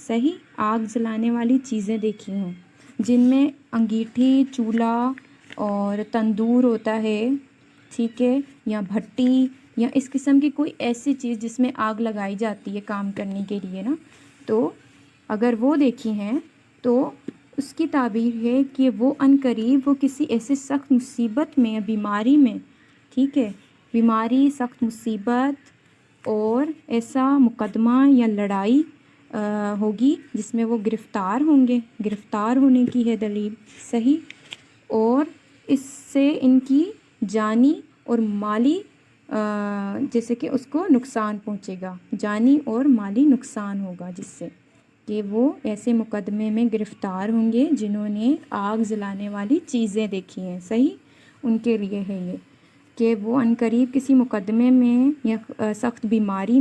صحیح، آگ جلانے والی چیزیں دیکھی ہیں جن میں انگیٹھی، چولہا اور تندور ہوتا ہے، ٹھیک ہے، یا بھٹی یا اس قسم کی کوئی ایسی چیز جس میں آگ لگائی جاتی ہے کام کرنے کے لیے نا. تو اگر وہ دیکھی ہیں تو اس کی تعبیر ہے کہ وہ عنقریب وہ کسی ایسے سخت مصیبت میں، بیماری میں، ٹھیک ہے، بیماری، سخت مصیبت اور ایسا مقدمہ یا لڑائی ہوگی جس میں وہ گرفتار ہوں گے. گرفتار ہونے کی ہے دلیل. صحیح. اور اس سے ان کی جانی اور مالی جیسے کہ اس کو نقصان پہنچے گا، جانی اور مالی نقصان ہوگا، جس سے کہ وہ ایسے مقدمے میں گرفتار ہوں گے جنہوں نے آگ جلانے والی چیزیں دیکھی ہیں. صحیح. ان کے لیے ہے یہ کہ وہ عنقریب کسی مقدمے میں یا سخت بیماری میں